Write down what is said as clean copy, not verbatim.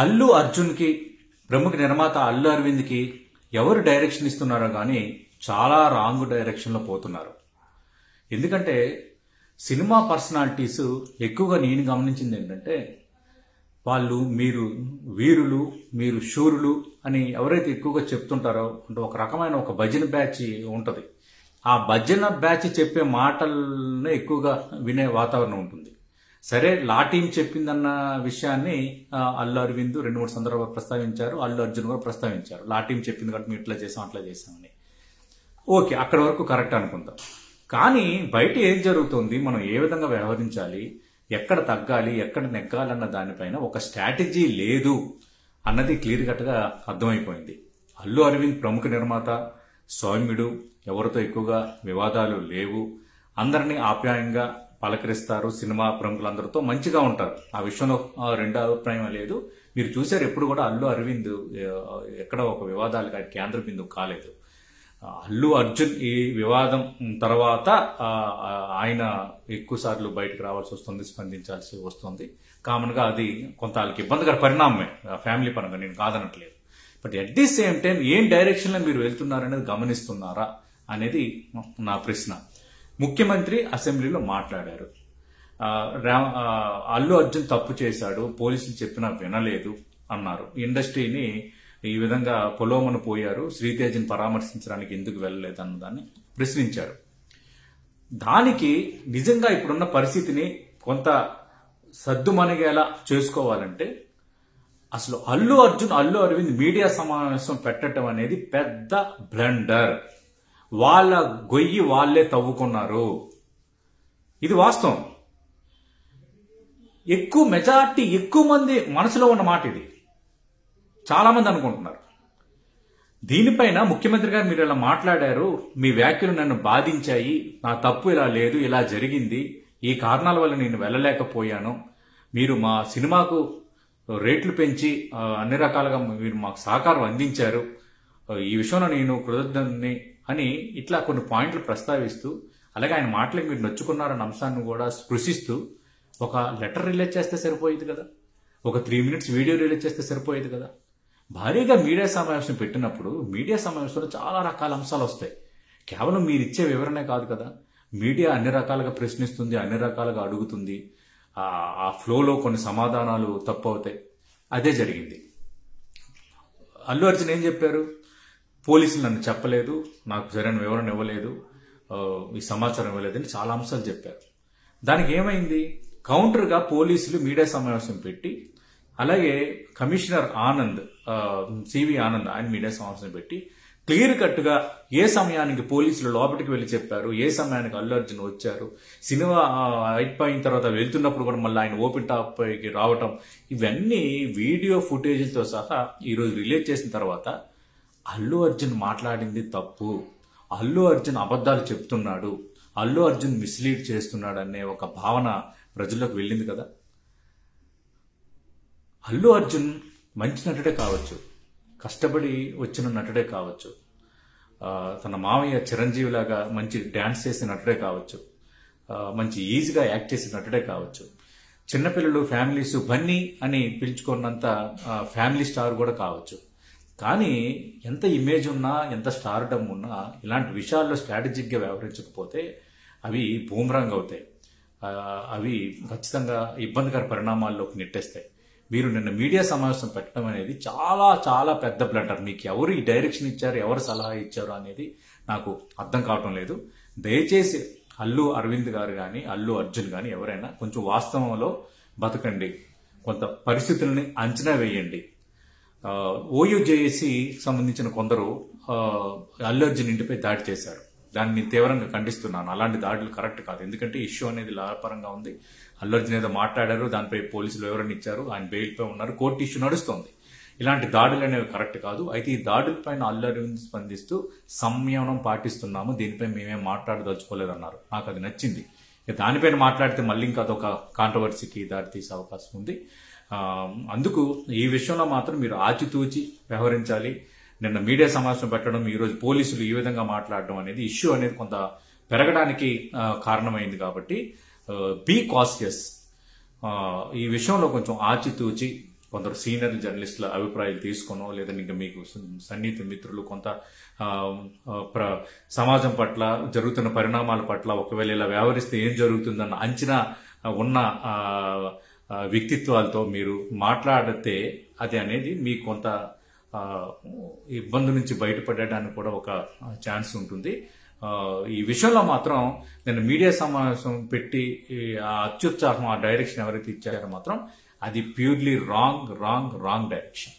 అల్లు అర్జున్ కి ప్రముఖ నిర్మాత అల్లు అరవింద్ కి ఎవరు డైరెక్షన్ ఇస్తున్నారో కానీ చాలా రాంగ్ డైరెక్షన్ లో పోతున్నారు. ఎందుకంటే సినిమా పర్సనాలిటీస్ ఎక్కువగా నేను గమనించింది ఏంటంటే వాళ్ళు మీరు వీరులు మీరు శూరులు అని ఎవరైతే ఎక్కువగా చెప్తుంటారో అంటే ఒక రకమైన ఒక భజన బ్యాచ్ ఉంటుంది. ఆ భజన బ్యాచ్ చెప్పే మాటలనే ఎక్కువగా వినే వాతావరణం ఉంటుంది. సరే లా టీం చెప్పిందన్న విషయాన్ని అల్లు అరవింద్ 2-3 సందర్భాలు ప్రస్తావించారు. అల్లు అర్జున్ కూడా ప్రస్తావించారు. లా టీం చెప్పింది కాబట్టి మేము ఇట్లా చేసాం అట్లా చేసామని. ఓకే, అక్కడ వరకు కరెక్ట్ అనుకుందాం. కానీ బయట ఏం జరుగుతుంది, మనం ఏ విధంగా వ్యవహరించాలి, ఎక్కడ తగ్గాలి ఎక్కడ నెగ్గాలన్న దానిపైన ఒక స్ట్రాటజీ లేదు అన్నది క్లియర్ కట్ గా అర్థమైపోయింది. అల్లు అరవింద్ ప్రముఖ నిర్మాత, సౌమ్యుడు, ఎవరితో ఎక్కువగా వివాదాలు లేవు, అందరినీ ఆప్యాయంగా పలకరిస్తారు, సినిమా ప్రముఖులందరితో మంచిగా ఉంటారు. ఆ విషయంలో రెండో అభిప్రాయం లేదు. మీరు చూసారు ఎప్పుడు కూడా అల్లు అరవింద్ ఎక్కడ ఒక వివాదాలు కేంద్ర బిందువు కాలేదు. అల్లు అర్జున్ ఈ వివాదం తర్వాత ఆయన ఎక్కువ సార్లు బయటకు రావాల్సి వస్తుంది, స్పందించాల్సి వస్తుంది. కామన్ గా అది కొంత వాళ్ళకి ఇబ్బందికర పరిణామమే ఫ్యామిలీ పరంగా, నేను కాదనట్లేదు. But at the same time ఏం డైరెక్షన్ లో మీరు వెళ్తున్నారనేది గమనిస్తున్నారా అనేది నా ప్రశ్న. ముఖ్యమంత్రి అసెంబ్లీలో మాట్లాడారు. అల్లు అర్జున్ తప్పు చేశాడు, పోలీసులు చెప్పినా వినలేదు అన్నారు. ఇండస్ట్రీని ఈ విధంగా పొలోమను పోయారు, శ్రీతేజ్ని పరామర్శించడానికి ఎందుకు వెళ్ళలేదు అన్నదాన్ని ప్రశ్నించారు. దానికి నిజంగా ఇప్పుడున్న పరిస్థితిని కొంత సద్దుమణిగేలా చేసుకోవాలంటే అసలు అల్లు అరవింద్ మీడియా సమావేశం పెట్టడం అనేది పెద్ద బ్లండర్. వాళ్ళ గొయ్యి వాళ్లే తవ్వుకున్నారు. ఇది వాస్తవం. మెజార్టీ ఎక్కువ మంది మనసులో ఉన్న మాట ఇది. చాలా మంది అనుకుంటున్నారు. దీనిపైన ముఖ్యమంత్రి గారు మీరు ఇలా మాట్లాడారు, మీ వ్యాఖ్యలు నన్ను బాధించాయి, నా తప్పు ఇలా లేదు, ఇలా జరిగింది, ఈ కారణాల వల్ల నేను వెళ్ళలేకపోయాను, మీరు మా సినిమాకు రేట్లు పెంచి అన్ని రకాలుగా మీరు మాకు సహకారం అందించారు, ఈ విషయంలో నేను కృతజ్ఞుని అని ఇట్లా కొన్ని పాయింట్లు ప్రస్తావిస్తూ, అలాగే ఆయన మాటలకు మీరు నొచ్చుకున్నారన్న అంశాన్ని కూడా స్పృశిస్తూ ఒక లెటర్ రిలీజ్ చేస్తే సరిపోయేది కదా, ఒక 3 minutes వీడియో రిలీజ్ చేస్తే సరిపోయేది కదా. భారీగా మీడియా సమావేశం పెట్టినప్పుడు మీడియా సమావేశంలో చాలా రకాల అంశాలు వస్తాయి. కేవలం మీరు ఇచ్చే వివరణే కాదు కదా. మీడియా అన్ని రకాలుగా ప్రశ్నిస్తుంది, అన్ని రకాలుగా అడుగుతుంది. ఆ ఫ్లోలో కొన్ని సమాధానాలు తప్పు అవుతాయి. అదే జరిగింది. అల్లు అర్జున్ ఏం చెప్పారు, పోలీసులు నన్ను చెప్పలేదు, నాకు సరైన వివరణ ఇవ్వలేదు, ఈ సమాచారం ఇవ్వలేదని చాలా అంశాలు చెప్పారు. దానికి ఏమైంది, కౌంటర్గా పోలీసులు మీడియా సమావేశం పెట్టి, అలాగే కమిషనర్ ఆనంద్, సివి ఆనంద్, ఆయన మీడియా సమావేశం పెట్టి క్లియర్ కట్ గా ఏ సమయానికి పోలీసులు లోపలికి వెళ్లి చెప్పారు, ఏ సమయానికి అల్లు అర్జున్ వచ్చారు, సినిమా అయిపోయిన తర్వాత వెళ్తున్నప్పుడు కూడా మళ్ళీ ఆయన ఓపెన్ టాప్ పైకి రావటం, ఇవన్నీ వీడియో ఫుటేజ్తో సహా ఈరోజు రిలీజ్ చేసిన తర్వాత అల్లు అర్జున్ మాట్లాడింది తప్పు, అల్లు అర్జున్ అబద్ధాలు చెప్తున్నాడు, అల్లు అర్జున్ మిస్లీడ్ చేస్తున్నాడు అనే ఒక భావన ప్రజల్లోకి వెళ్ళింది కదా. అల్లు అర్జున్ మంచి నటుడే కావచ్చు, కష్టపడి వచ్చిన నటుడే కావచ్చు, తన మామయ్య చిరంజీవి లాగా మంచి డ్యాన్స్ చేసిన నటుడే కావచ్చు, మంచి ఈజీగా యాక్ట్ చేసిన నటుడే కావచ్చు, చిన్నపిల్లలు ఫ్యామిలీస్ బన్నీ అని పిలుచుకున్నంత ఫ్యామిలీ స్టార్ కూడా కావచ్చు. కానీ ఎంత ఇమేజ్ ఉన్నా, ఎంత స్టార్డమ్ ఉన్నా, ఇలాంటి విషయాల్లో స్ట్రాటజిక్గా వ్యవహరించకపోతే అవి బూమరాంగ్ అవుతాయి. అవి ఖచ్చితంగా ఇబ్బందికర పరిణామాల్లోకి నెట్టేస్తాయి. మీరు నిన్న మీడియా సమావేశం పెట్టడం అనేది చాలా చాలా పెద్ద బ్లండర్. మీకు ఎవరు ఈ డైరెక్షన్ ఇచ్చారు, ఎవరు సలహా ఇచ్చారు అనేది నాకు అర్థం కావటం లేదు. దయచేసి అల్లు అరవింద్ గారు కానీ అల్లు అర్జున్ కానీ ఎవరైనా కొంచెం వాస్తవంలో బతకండి, కొంత పరిస్థితుల్ని అంచనా వేయండి. ఓయూజేఏసీ సంబంధించిన కొందరు అల్లు అర్జున్ ఇంటిపై దాడి చేశారు. దాన్ని తీవ్రంగా ఖండిస్తున్నాను. అలాంటి దాడులు కరెక్ట్ కాదు. ఎందుకంటే ఇష్యూ అనేది లాభపరంగా ఉంది. అల్లు అర్జున్ ఏదో మాట్లాడారు, దానిపై పోలీసులు వివరణ ఇచ్చారు, ఆయన బెయిల్పై ఉన్నారు, కోర్టు ఇష్యూ నడుస్తోంది. ఇలాంటి దాడులు అనేవి కరెక్ట్ కాదు. అయితే ఈ దాడులపైన అల్లు అరవింద్ స్పందిస్తూ సంయమనం పాటిస్తున్నాము, దీనిపై మేమేం మాట్లాడదలుచుకోలేదన్నారు. నాకు అది నచ్చింది. దానిపైన మాట్లాడితే మళ్ళీ ఇంకా అదొక కాంట్రవర్సీకి దారితీసే అవకాశం ఉంది. అందుకు ఈ విషయంలో మాత్రం మీరు ఆచితూచి వ్యవహరించాలి. నిన్న మీడియా సమావేశం పెట్టడం, ఈరోజు పోలీసులు ఈ విధంగా మాట్లాడడం అనేది ఇష్యూ అనేది కొంత పెరగడానికి కారణమైంది. కాబట్టి బీ కాషియస్. ఈ విషయంలో కొంచెం ఆచితూచి కొందరు సీనియర్ జర్నలిస్టుల అభిప్రాయాలు తీసుకునో లేదంటే ఇంకా మీకు సన్నిహిత మిత్రులు కొంత సమాజం పట్ల జరుగుతున్న పరిణామాల పట్ల ఒకవేళ ఇలా వ్యవహరిస్తే ఏం జరుగుతుందన్న అంచనా ఉన్న వ్యక్తిత్వాలతో మీరు మాట్లాడితే అది అనేది మీకు కొంత ఇబ్బంది నుంచి బయటపడడానికి కూడా ఒక ఛాన్స్ ఉంటుంది. ఈ విషయంలో మాత్రం నేను మీడియా సమావేశం పెట్టి ఆ అత్యుత్సాహం, ఆ డైరెక్షన్ ఎవరైతే ఇచ్చారో మాత్రం అది ప్యూర్లీ రాంగ్ డైరెక్షన్.